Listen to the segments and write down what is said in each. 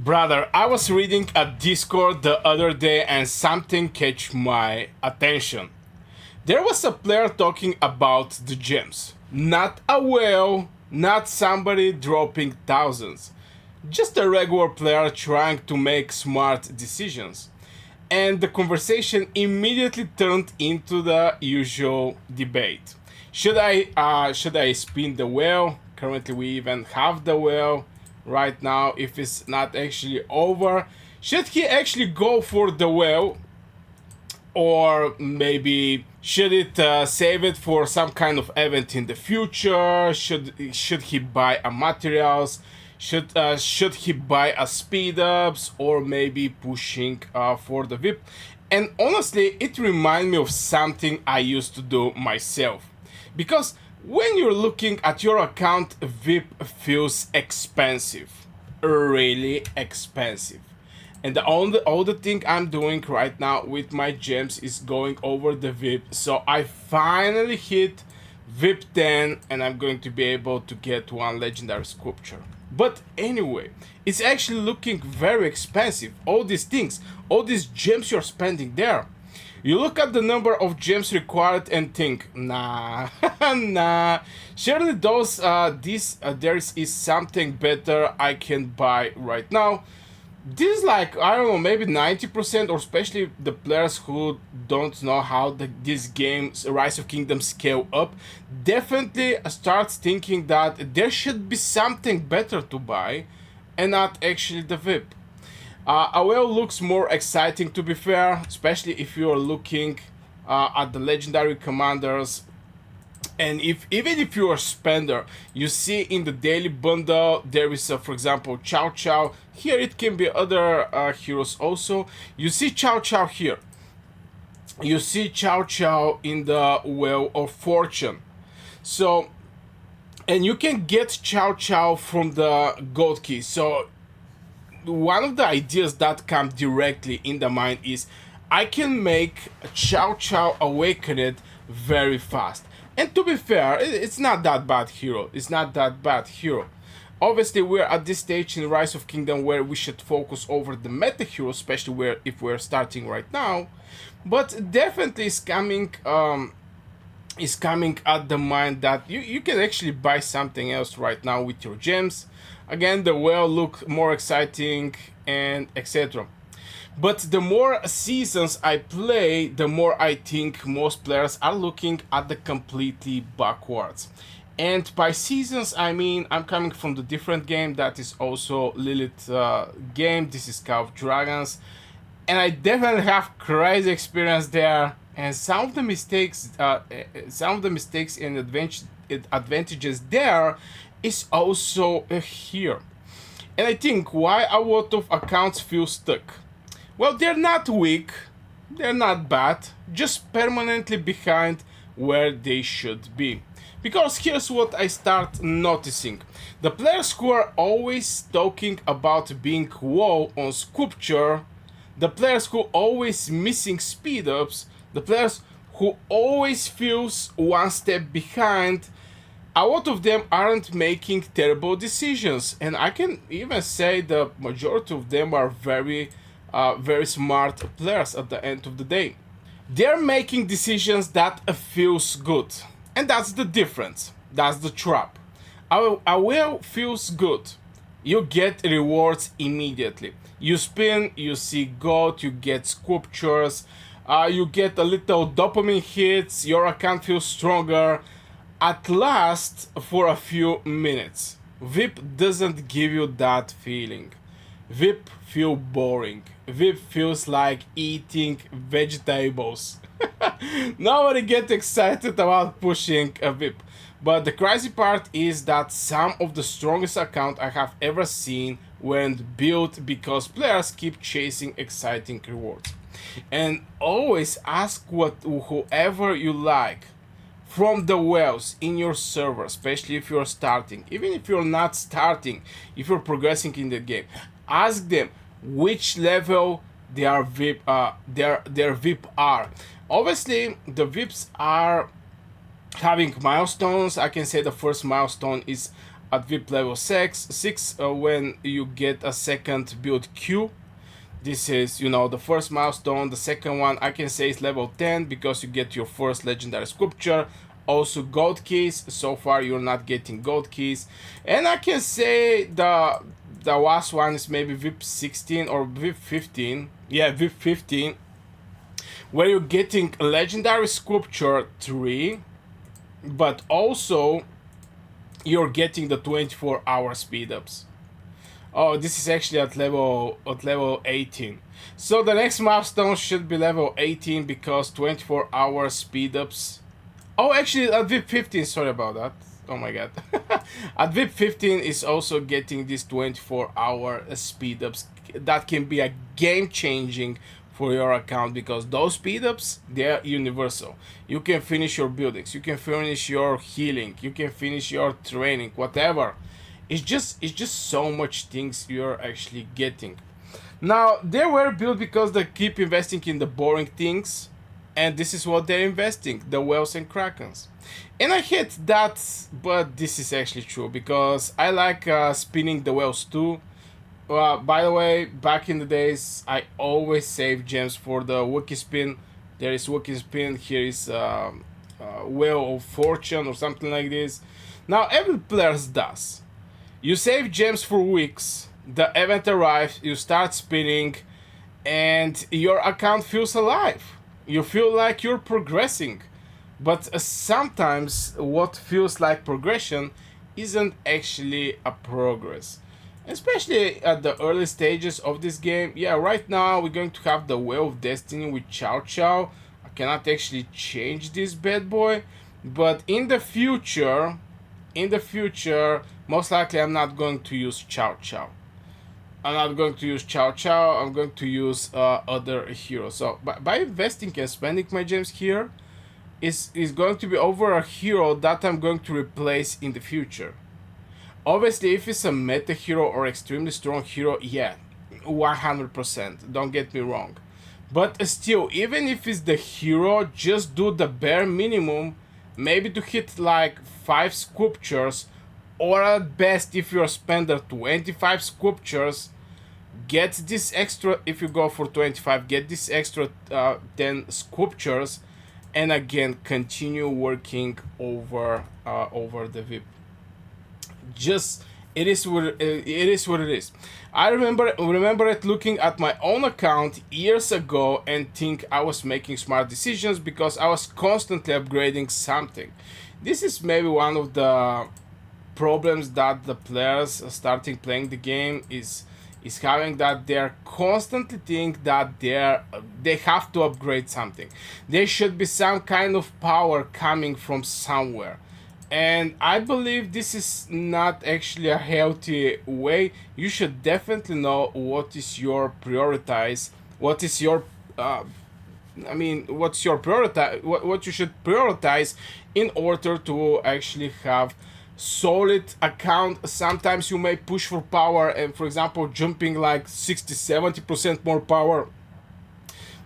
Brother, I was reading a Discord the other day and something catch my attention. There was a player talking about the gems. Not a whale, not somebody dropping thousands. Just a regular player trying to make smart decisions. And the conversation immediately turned into the usual debate. Should I spin the whale? Currently we even have the whale right now if it's not actually over. Should he actually go for the whale, or maybe should it save it for some kind of event in the future? Should he buy a materials? Should he a speed ups, or maybe pushing for the VIP? And honestly, it reminds me of something I used to do myself, because when you're looking at your account, VIP feels expensive, really expensive. And the thing I'm doing right now with my gems is going over the VIP. So I finally hit VIP 10 and I'm going to be able to get one legendary sculpture. But anyway, it's actually looking very expensive. All these things, all these gems you're spending there. You look at the number of gems required and think, nah, nah. Surely there is something better I can buy right now. This is like, I don't know, maybe 90%, or especially the players who don't know how this game's Rise of Kingdoms scale up, definitely starts thinking that there should be something better to buy and not actually the VIP. A whale looks more exciting, to be fair, especially if you're looking at the legendary commanders. And if even if you're a spender, you see in the daily bundle there is, for example, Chow Chow. Here it can be other heroes also. You see Chow Chow here. You see Chow Chow in the Well of Fortune. So, and you can get Chow Chow from the Gold Key. So one of the ideas that come directly in the mind is I can make Chow Chow Awakened very fast. And to be fair, it's not that bad hero. It's not that bad hero. Obviously, we're at this stage in Rise of Kingdom where we should focus over the meta hero, especially where if we're starting right now. But definitely is coming at the mind that you can actually buy something else right now with your gems. Again, the well look more exciting and etc. But the more seasons I play, the more I think most players are looking at the completely backwards. And by seasons, I mean I'm coming from the different game that is also Lilith game. This is Call of Dragons, and I definitely have crazy experience there. And some of the mistakes and advantages there is also here. And I think why a lot of accounts feel stuck. Well, they're not weak, they're not bad, just permanently behind where they should be. Because here's what I start noticing. The players who are always talking about being wall on sculpture, the players who always missing speed ups, the players who always feels one step behind, a lot of them aren't making terrible decisions. And I can even say the majority of them are very smart players at the end of the day. They're making decisions that feels good. And that's the difference. That's the trap. A whale feels good. You get rewards immediately. You spin, you see gold, you get sculptures, you get a little dopamine hits, your account feels stronger. At last, for a few minutes. VIP doesn't give you that feeling. VIP feel boring. VIP feels like eating vegetables. Nobody get excited about pushing a VIP. But the crazy part is that some of the strongest accounts I have ever seen weren't built because players keep chasing exciting rewards. And always ask whoever you like from the wells in your server, especially if you're starting, even if you're not starting, if you're progressing in the game, ask them which level their VIP are. Obviously, the VIPs are having milestones. I can say the first milestone is at VIP level 6 when you get a second build Q. This is, you know, the first milestone. The second one I can say is level 10 because you get your first legendary sculpture. Also gold keys. So far you're not getting gold keys. And I can say the last one is maybe VIP 16 or VIP 15. Yeah, VIP 15. Where you're getting legendary sculpture 3. But also you're getting the 24-hour speed ups. Oh, this is actually at level 18. So the next milestone should be level 18 because 24-hour speed ups. Oh, actually at VIP 15, sorry about that. Oh my god. At VIP 15 is also getting these 24-hour speed ups that can be a game changing for your account because those speed ups, they're universal. You can finish your buildings, you can finish your healing, you can finish your training, whatever. It's just so much things you're actually getting. Now they were built because they keep investing in the boring things, and this is what they're investing, the whales and krakens. And I hate that, but this is actually true because I like spinning the whales too. By the way, back in the days, I always save gems for the Wookiee spin. There is Wookiee spin. Here is Wheel of Fortune or something like this. Now every player does. You save gems for weeks. The event arrives. You start spinning, and your account feels alive. You feel like you're progressing, but sometimes what feels like progression isn't actually a progress, especially at the early stages of this game. Yeah, right now we're going to have the Wheel of Destiny with Chow Chow. I cannot actually change this bad boy, but in the future, most likely I'm not going to use Chow Chow. I'm not going to use Chow Chow. I'm going to use other heroes. So by investing and spending my gems here, is going to be over a hero that I'm going to replace in the future. Obviously, if it's a meta hero or extremely strong hero, yeah, 100%. Don't get me wrong. But still, even if it's the hero, just do the bare minimum, maybe to hit like 5 sculptures, or at best, if you're a spender, 25 sculptures. Get this extra, if you go for 25, get this extra 10 sculptures, and again, continue working over the VIP. Just it is what it is. I remember it looking at my own account years ago and think I was making smart decisions because I was constantly upgrading something. This is maybe one of the problems that the players starting playing the game is having, that they're constantly think that they have to upgrade something. There should be some kind of power coming from somewhere. And I believe this is not actually a healthy way. You should definitely know what is your prioritize, what is your what's your prioritize, what you should prioritize in order to actually have solid account. Sometimes you may push for power and, for example, jumping like 60-70% more power,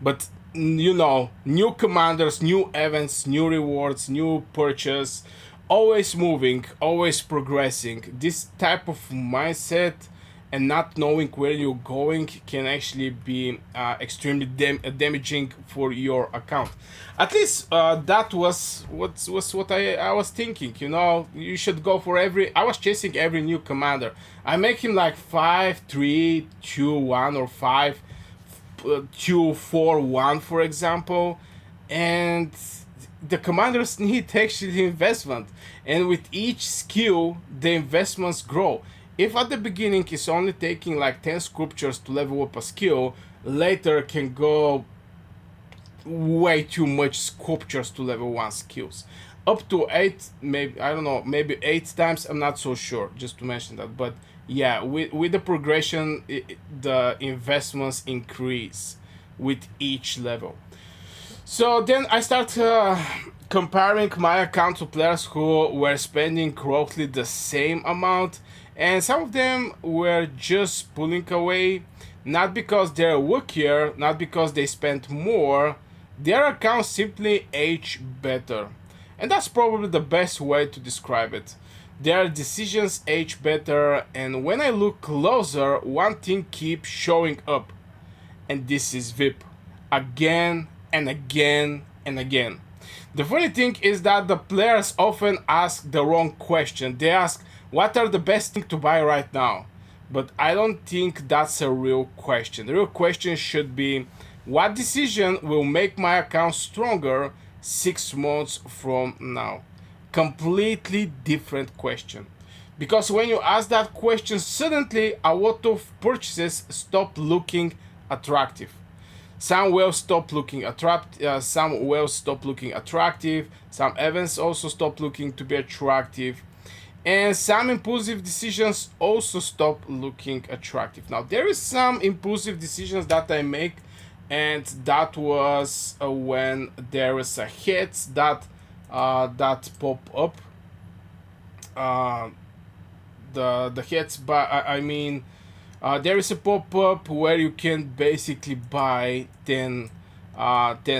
but you know, new commanders, new events, new rewards, new purchase, always moving, always progressing. This type of mindset and not knowing where you're going can actually be extremely damaging for your account. At least that was what I was thinking. You know, you should go for every. I was chasing every new commander. I make him like 5-3-2-1 or 5-2-4-1, for example, and the commanders need actually investment, and with each skill the investments grow. If at the beginning it's only taking like 10 sculptures to level up a skill, later can go way too much sculptures to level 1 skills. Up to 8, maybe, I don't know, maybe 8 times, I'm not so sure, just to mention that. But yeah, with the progression, the investments increase with each level. So then I start comparing my account to players who were spending roughly the same amount, and some of them were just pulling away, not because they're weaker, not because they spent more. Their accounts simply age better, and that's probably the best way to describe it. Their decisions age better, and when I look closer, one thing keeps showing up, and this is VIP. Again and again and again. The funny thing is that the players often ask the wrong question. They ask, what are the best things to buy right now? But I don't think that's a real question. The real question should be, what decision will make my account stronger 6 months from now? Completely different question. Because when you ask that question, suddenly a lot of purchases stop looking attractive. Some wells stop looking attractive. Some wells stop looking attractive. Some events also stop looking to be attractive, and some impulsive decisions also stop looking attractive. Now there is some impulsive decisions that I make, and that was when there is a hit that pop up. Uh, the hits, but I mean there is a pop-up where you can basically buy 10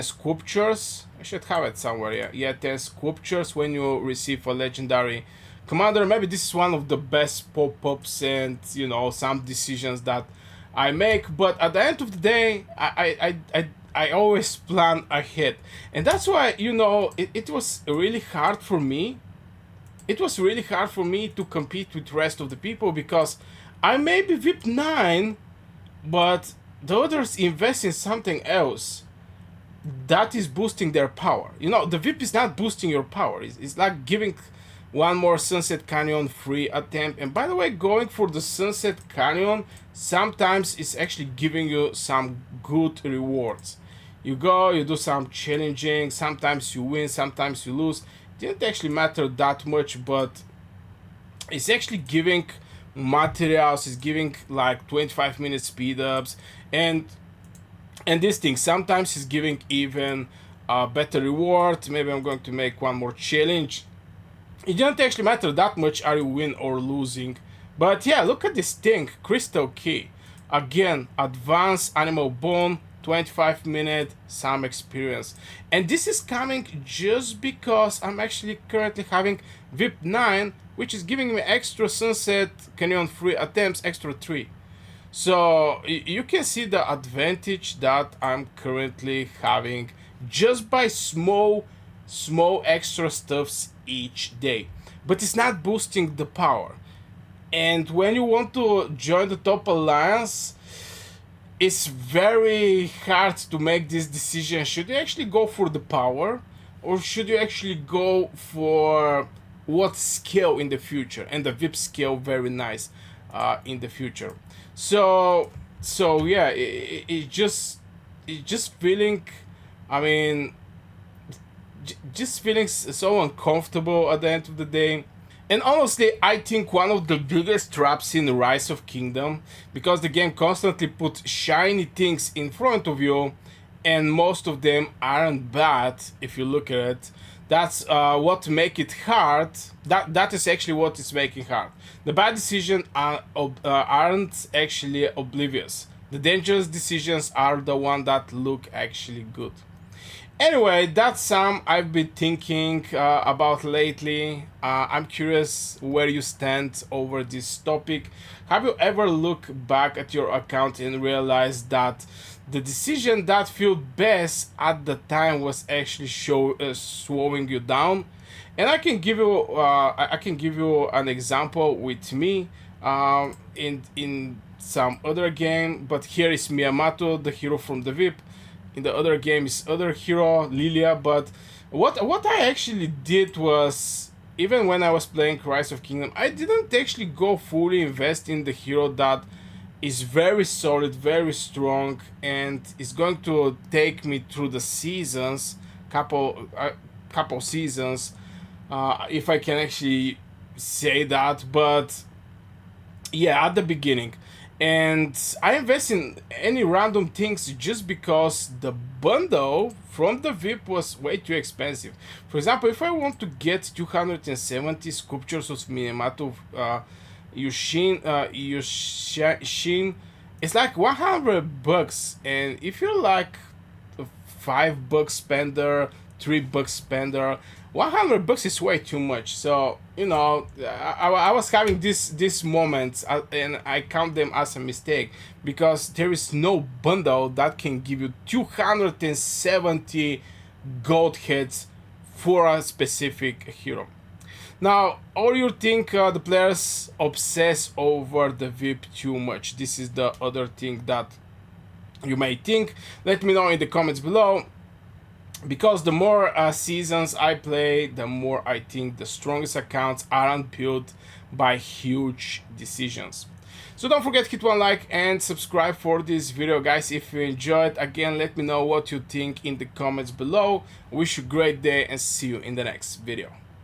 sculptures. I should have it somewhere. Yeah, 10 sculptures when you receive a legendary commander. Maybe this is one of the best pop-ups, and some decisions that I make. But at the end of the day, I always plan ahead, and that's why it was really hard for me. It was really hard for me to compete with the rest of the people, because I may be VIP 9, but the others invest in something else that is boosting their power. The VIP is not boosting your power. It's like giving one more Sunset Canyon free attempt. And by the way, going for the Sunset Canyon sometimes is actually giving you some good rewards. You go, you do some challenging, sometimes you win, sometimes you lose. It didn't actually matter that much, but it's actually giving materials, is giving like 25-minute speed ups, and this thing sometimes is giving even a better reward. Maybe I'm going to make one more challenge. It doesn't actually matter that much are you win or losing. But yeah, look at this thing, Crystal Key. Again, advanced animal bone, 25-minute, some experience. And this is coming just because I'm actually currently having VIP 9, which is giving me extra Sunset Canyon free attempts, extra 3. So you can see the advantage that I'm currently having just by small extra stuffs each day. But it's not boosting the power. And when you want to join the top alliance, it's very hard to make this decision. Should you actually go for the power, or should you actually go for what scale in the future? And the VIP scale very nice in the future. So yeah, it just feeling, I mean, just feeling so uncomfortable at the end of the day. And honestly, I think one of the biggest traps in Rise of Kingdom, because the game constantly puts shiny things in front of you, and most of them aren't bad if you look at it. That's what make it hard. That is actually what is making hard. The bad decisions aren't actually oblivious. The dangerous decisions are the one that look actually good. Anyway, that's some I've been thinking about lately. I'm curious where you stand over this topic. Have you ever looked back at your account and realized that the decision that felt best at the time was actually slowing you down? And I can give you an example with me in some other game. But here is Miyamoto, the hero from the VIP. In the other game is other hero, Lilia. But what I actually did was, even when I was playing Rise of Kingdom, I didn't actually go fully invest in the hero that is very solid, very strong, and is going to take me through the seasons, couple seasons, if I can actually say that. But yeah, at the beginning. And I invest in any random things just because the bundle from the VIP was way too expensive. For example, if I want to get 270 sculptures of Minamoto Yushin, it's like $100. And if you're like a $5 spender, $3 spender. $100 is way too much. So you know, I was having these moments, and I count them as a mistake because there is no bundle that can give you 270 gold hits for a specific hero. Now, or you think the players obsess over the VIP too much? This is the other thing that you may think. Let me know in the comments below, because the more seasons I play, the more I think the strongest accounts aren't built by huge decisions. So don't forget to hit one like and subscribe for this video, guys, if you enjoyed. Again, let me know what you think in the comments below. Wish you a great day and see you in the next video.